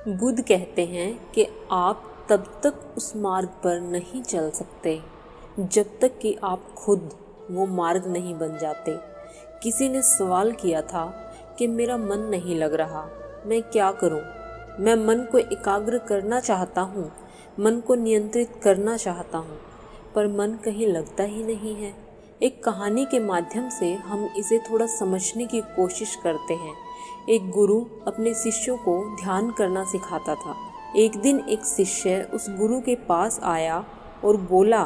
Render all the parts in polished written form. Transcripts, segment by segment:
बुद्ध कहते हैं कि आप तब तक उस मार्ग पर नहीं चल सकते जब तक कि आप खुद वो मार्ग नहीं बन जाते। किसी ने सवाल किया था कि मेरा मन नहीं लग रहा, मैं क्या करूं? मैं मन को एकाग्र करना चाहता हूं, मन को नियंत्रित करना चाहता हूं, पर मन कहीं लगता ही नहीं है। एक कहानी के माध्यम से हम इसे थोड़ा समझने की कोशिश करते हैं। एक गुरु अपने शिष्यों को ध्यान करना सिखाता था। एक दिन एक शिष्य उस गुरु के पास आया और बोला,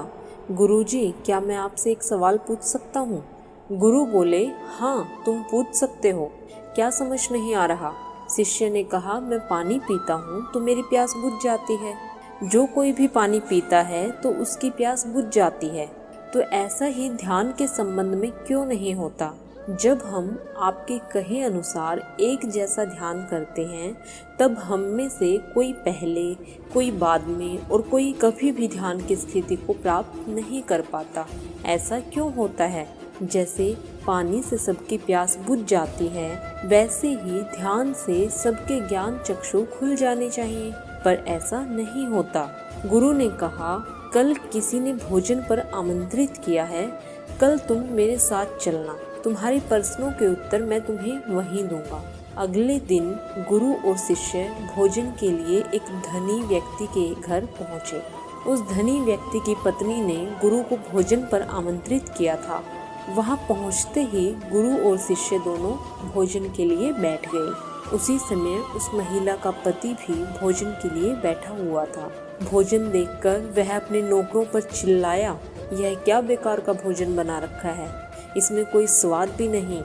गुरुजी, क्या मैं आपसे एक सवाल पूछ सकता हूँ? गुरु बोले, हाँ, तुम पूछ सकते हो। क्या समझ नहीं आ रहा? शिष्य ने कहा, मैं पानी पीता हूँ तो मेरी प्यास बुझ जाती है। जो कोई भी पानी पीता है तो उसकी प्यास बुझ जाती है। तो ऐसा ही ध्यान के संबंध में क्यों नहीं होता? जब हम आपके कहे अनुसार एक जैसा ध्यान करते हैं, तब हम में से कोई पहले, कोई बाद में और कोई कभी भी ध्यान की स्थिति को प्राप्त नहीं कर पाता। ऐसा क्यों होता है? जैसे पानी से सबकी प्यास बुझ जाती है, वैसे ही ध्यान से सबके ज्ञान चक्षु खुल जाने चाहिए, पर ऐसा नहीं होता। गुरु ने कहा, कल किसी ने भोजन पर आमंत्रित किया है, कल तुम मेरे साथ चलना, तुम्हारे प्रश्नों के उत्तर मैं तुम्हें वहीं दूंगा। अगले दिन गुरु और शिष्य भोजन के लिए एक धनी व्यक्ति के घर पहुंचे। उस धनी व्यक्ति की पत्नी ने गुरु को भोजन पर आमंत्रित किया था। वहां पहुंचते ही गुरु और शिष्य दोनों भोजन के लिए बैठ गए। उसी समय उस महिला का पति भी भोजन के लिए बैठा हुआ था। भोजन देखकर वह अपने नौकरों पर चिल्लाया, यह क्या बेकार का भोजन बना रखा है, इसमें कोई स्वाद भी नहीं।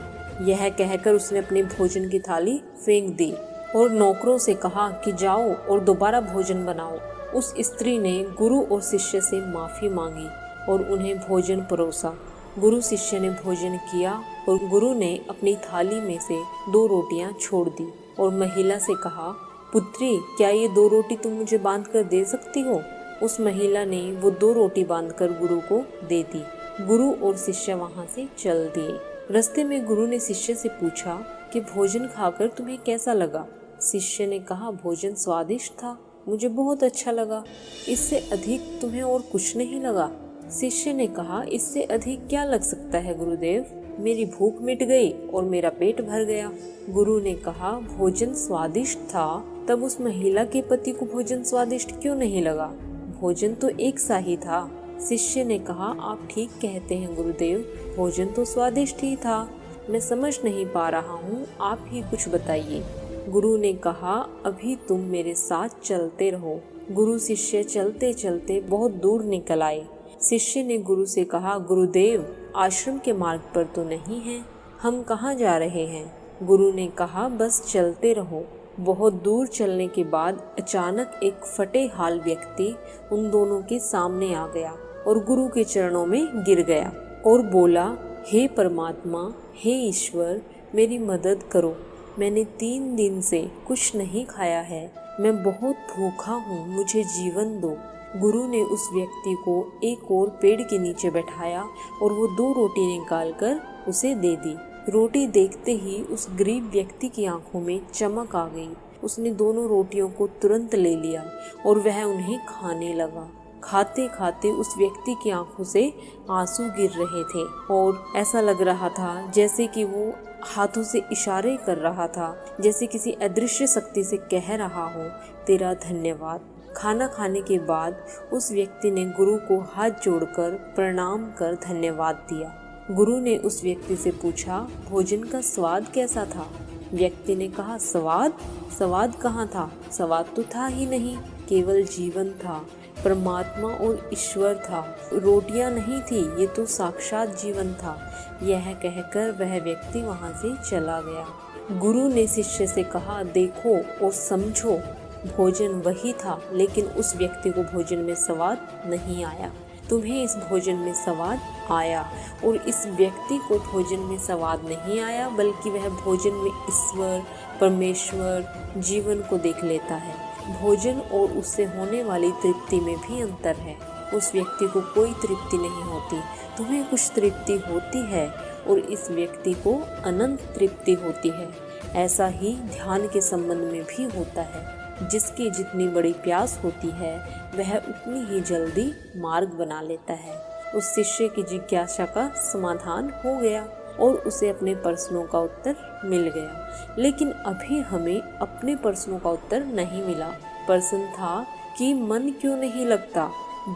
यह कहकर उसने अपने भोजन की थाली फेंक दी और नौकरों से कहा कि जाओ और दोबारा भोजन बनाओ। उस स्त्री ने गुरु और शिष्य से माफी मांगी और उन्हें भोजन परोसा। गुरु शिष्य ने भोजन किया और गुरु ने अपनी थाली में से 2 रोटियां छोड़ दी और महिला से कहा, पुत्री, क्या ये 2 रोटी तुम मुझे बांध कर दे सकती हो? उस महिला ने वो 2 रोटी बांधकर गुरु को दे दी। गुरु और शिष्य वहां से चल दिए। रास्ते में गुरु ने शिष्य से पूछा कि भोजन खाकर तुम्हें कैसा लगा? शिष्य ने कहा, भोजन स्वादिष्ट था, मुझे बहुत अच्छा लगा। इससे अधिक तुम्हें और कुछ नहीं लगा? शिष्य ने कहा, इससे अधिक क्या लग सकता है गुरुदेव? मेरी भूख मिट गई और मेरा पेट भर गया। गुरु ने कहा, भोजन स्वादिष्ट था, तब उस महिला के पति को भोजन स्वादिष्ट क्यों नहीं लगा? भोजन तो एक सा ही था। शिष्य ने कहा, आप ठीक कहते हैं गुरुदेव, भोजन तो स्वादिष्ट ही था, मैं समझ नहीं पा रहा हूँ, आप ही कुछ बताइए। गुरु ने कहा, अभी तुम मेरे साथ चलते रहो। गुरु शिष्य चलते चलते बहुत दूर निकल आए। शिष्य ने गुरु से कहा, गुरुदेव, आश्रम के मार्ग पर तो नहीं हैं, हम कहाँ जा रहे हैं? गुरु ने कहा, बस चलते रहो। बहुत दूर चलने के बाद अचानक एक फटे हाल व्यक्ति उन दोनों के सामने आ गया और गुरु के चरणों में गिर गया और बोला, हे परमात्मा, हे ईश्वर, मेरी मदद करो। मैंने 3 दिन से कुछ नहीं खाया है, मैं बहुत भूखा हूँ, मुझे जीवन दो। गुरु ने उस व्यक्ति को एक और पेड़ के नीचे बैठाया और वो 2 रोटी निकालकर उसे दे दी। रोटी देखते ही उस गरीब व्यक्ति की आंखों में चमक आ गई। उसने दोनों रोटियों को तुरंत ले लिया और वह उन्हें खाने लगा। खाते खाते उस व्यक्ति की आंखों से आंसू गिर रहे थे और ऐसा लग रहा था जैसे कि वो हाथों से इशारे कर रहा था, जैसे किसी अदृश्य शक्ति से कह रहा हो, तेरा धन्यवाद। खाना खाने के बाद उस व्यक्ति ने गुरु को हाथ जोड़कर प्रणाम कर धन्यवाद दिया। गुरु ने उस व्यक्ति से पूछा, भोजन का स्वाद कैसा था? व्यक्ति ने कहा, स्वाद कहाँ था? स्वाद तो था ही नहीं, केवल जीवन था, परमात्मा और ईश्वर था, रोटियां नहीं थी, ये तो साक्षात जीवन था। यह कहकर वह व्यक्ति वहां से चला गया। गुरु ने शिष्य से कहा, देखो और समझो, भोजन वही था, लेकिन उस व्यक्ति को भोजन में स्वाद नहीं आया। तुम्हें इस भोजन में स्वाद आया और इस व्यक्ति को भोजन में स्वाद नहीं आया, बल्कि वह भोजन में ईश्वर, परमेश्वर, जीवन को देख लेता है। भोजन और उससे होने वाली तृप्ति में भी अंतर है। उस व्यक्ति को कोई तृप्ति नहीं होती, तुम्हें कुछ तृप्ति होती है और इस व्यक्ति को अनंत तृप्ति होती है। ऐसा ही ध्यान के संबंध में भी होता है। जिसकी जितनी बड़ी प्यास होती है वह उतनी ही जल्दी मार्ग बना लेता है। उस शिष्य की जिज्ञासा का समाधान हो गया और उसे अपने प्रश्नों का उत्तर मिल गया। लेकिन अभी हमें अपने प्रश्नों का उत्तर नहीं मिला। प्रश्न था कि मन क्यों नहीं लगता?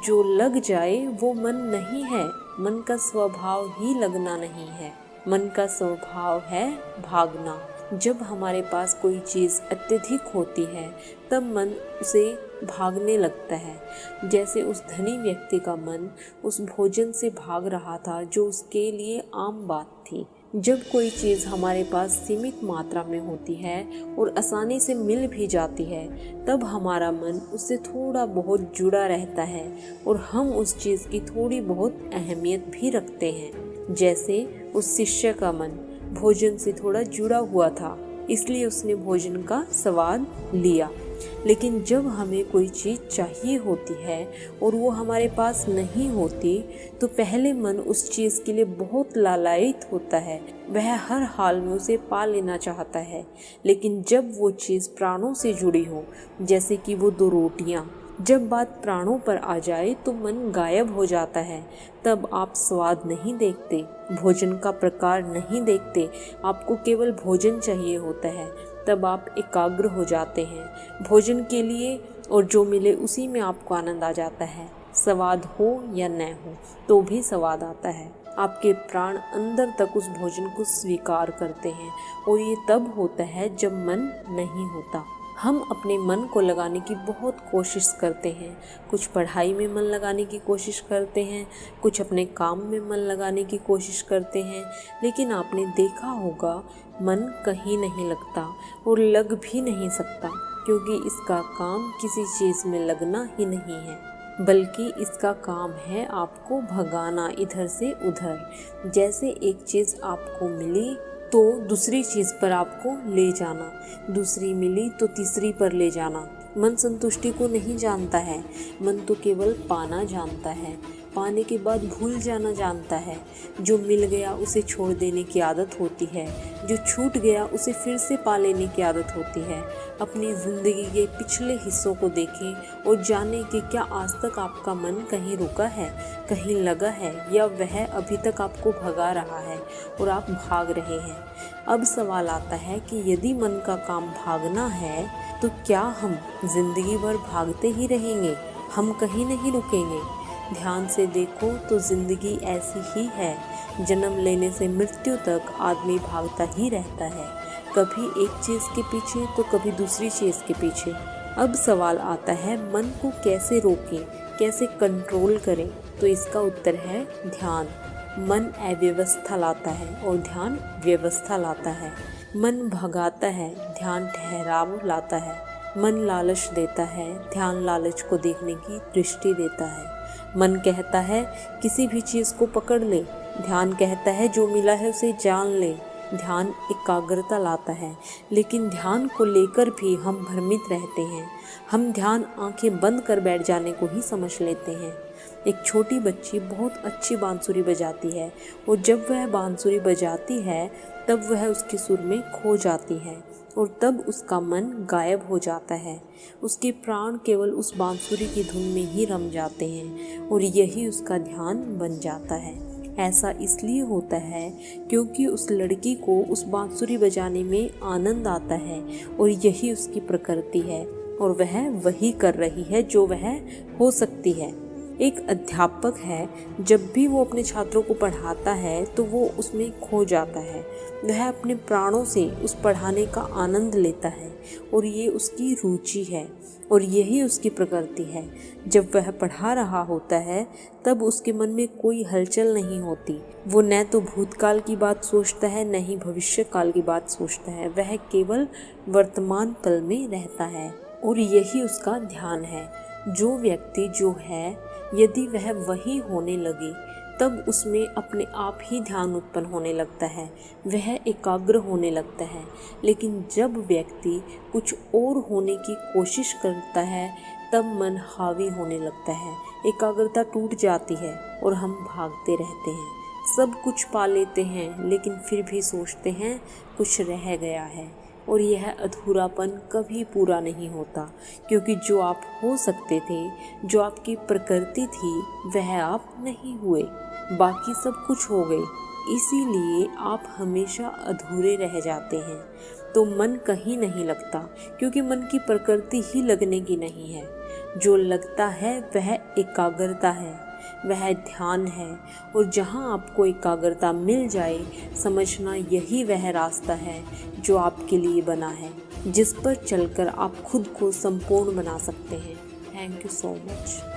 जो लग जाए वो मन नहीं है। मन का स्वभाव ही लगना नहीं है, मन का स्वभाव है भागना। जब हमारे पास कोई चीज़ अत्यधिक होती है तब मन उसे भागने लगता है। जैसे उस धनी व्यक्ति का मन उस भोजन से भाग रहा था जो उसके लिए आम बात थी। जब कोई चीज़ हमारे पास सीमित मात्रा में होती है और आसानी से मिल भी जाती है तब हमारा मन उससे थोड़ा बहुत जुड़ा रहता है और हम उस चीज़ की थोड़ी बहुत अहमियत भी रखते हैं। जैसे उस शिष्य का मन भोजन से थोड़ा जुड़ा हुआ था, इसलिए उसने भोजन का स्वाद लिया। लेकिन जब हमें कोई चीज़ चाहिए होती है और वो हमारे पास नहीं होती तो पहले मन उस चीज़ के लिए बहुत लालायित होता है। वह हर हाल में उसे पा लेना चाहता है। लेकिन जब वो चीज़ प्राणों से जुड़ी हो, जैसे कि वो 2 रोटियाँ, जब बात प्राणों पर आ जाए तो मन गायब हो जाता है। तब आप स्वाद नहीं देखते, भोजन का प्रकार नहीं देखते, आपको केवल भोजन चाहिए होता है। तब आप एकाग्र हो जाते हैं भोजन के लिए और जो मिले उसी में आपको आनंद आ जाता है। स्वाद हो या न हो तो भी स्वाद आता है। आपके प्राण अंदर तक उस भोजन को स्वीकार करते हैं और ये तब होता है जब मन नहीं होता। हम अपने मन को लगाने की बहुत कोशिश करते हैं। कुछ पढ़ाई में मन लगाने की कोशिश करते हैं, कुछ अपने काम में मन लगाने की कोशिश करते हैं, लेकिन आपने देखा होगा मन कहीं नहीं लगता और लग भी नहीं सकता, क्योंकि इसका काम किसी चीज़ में लगना ही नहीं है, बल्कि इसका काम है आपको भगाना इधर से उधर। जैसे एक चीज़ आपको मिली तो दूसरी चीज़ पर आपको ले जाना, दूसरी मिली तो तीसरी पर ले जाना। मन संतुष्टि को नहीं जानता है, मन तो केवल पाना जानता है, पाने के बाद भूल जाना जानता है। जो मिल गया उसे छोड़ देने की आदत होती है, जो छूट गया उसे फिर से पा लेने की आदत होती है। अपनी ज़िंदगी के पिछले हिस्सों को देखें और जानें कि क्या आज तक आपका मन कहीं रुका है, कहीं लगा है, या वह अभी तक आपको भगा रहा है और आप भाग रहे हैं। अब सवाल आता है कि यदि मन का काम भागना है तो क्या हम जिंदगी भर भागते ही रहेंगे? हम कहीं नहीं रुकेंगे। ध्यान से देखो तो जिंदगी ऐसी ही है। जन्म लेने से मृत्यु तक आदमी भागता ही रहता है, कभी एक चीज़ के पीछे तो कभी दूसरी चीज़ के पीछे। अब सवाल आता है मन को कैसे रोकें, कैसे कंट्रोल करें? तो इसका उत्तर है ध्यान। मन अव्यवस्था लाता है और ध्यान व्यवस्था लाता है। मन भगाता है, ध्यान ठहराव लाता है। मन लालच देता है, ध्यान लालच को देखने की दृष्टि देता है। मन कहता है किसी भी चीज़ को पकड़ ले, ध्यान कहता है जो मिला है उसे जान ले। ध्यान एकाग्रता लाता है, लेकिन ध्यान को लेकर भी हम भ्रमित रहते हैं। हम ध्यान आंखें बंद कर बैठ जाने को ही समझ लेते हैं। एक छोटी बच्ची बहुत अच्छी बांसुरी बजाती है और जब वह बांसुरी बजाती है तब वह उसके सुर में खो जाती है और तब उसका मन गायब हो जाता है। उसके प्राण केवल उस बांसुरी की धुन में ही रम जाते हैं और यही उसका ध्यान बन जाता है। ऐसा इसलिए होता है क्योंकि उस लड़की को उस बांसुरी बजाने में आनंद आता है और यही उसकी प्रकृति है और वह वही कर रही है जो वह हो सकती है। एक अध्यापक है, जब भी वो अपने छात्रों को पढ़ाता है तो वो उसमें खो जाता है। वह अपने प्राणों से उस पढ़ाने का आनंद लेता है और ये उसकी रुचि है और यही उसकी प्रकृति है। जब वह पढ़ा रहा होता है तब उसके मन में कोई हलचल नहीं होती। वो न तो भूतकाल की बात सोचता है, न ही भविष्य काल की बात सोचता है। वह केवल वर्तमान पल में रहता है और यही उसका ध्यान है। जो व्यक्ति जो है, यदि वह वही होने लगे तब उसमें अपने आप ही ध्यान उत्पन्न होने लगता है, वह एकाग्र होने लगता है। लेकिन जब व्यक्ति कुछ और होने की कोशिश करता है तब मन हावी होने लगता है, एकाग्रता टूट जाती है और हम भागते रहते हैं। सब कुछ पा लेते हैं लेकिन फिर भी सोचते हैं कुछ रह गया है, और यह अधूरापन कभी पूरा नहीं होता, क्योंकि जो आप हो सकते थे, जो आपकी प्रकृति थी, वह आप नहीं हुए, बाकी सब कुछ हो गए। इसीलिए आप हमेशा अधूरे रह जाते हैं। तो मन कहीं नहीं लगता, क्योंकि मन की प्रकृति ही लगने की नहीं है। जो लगता है वह एकाग्रता है, वह ध्यान है। और जहाँ आपको एकाग्रता मिल जाए, समझना यही वह रास्ता है जो आपके लिए बना है, जिस पर चलकर आप खुद को संपूर्ण बना सकते हैं। Thank you so much.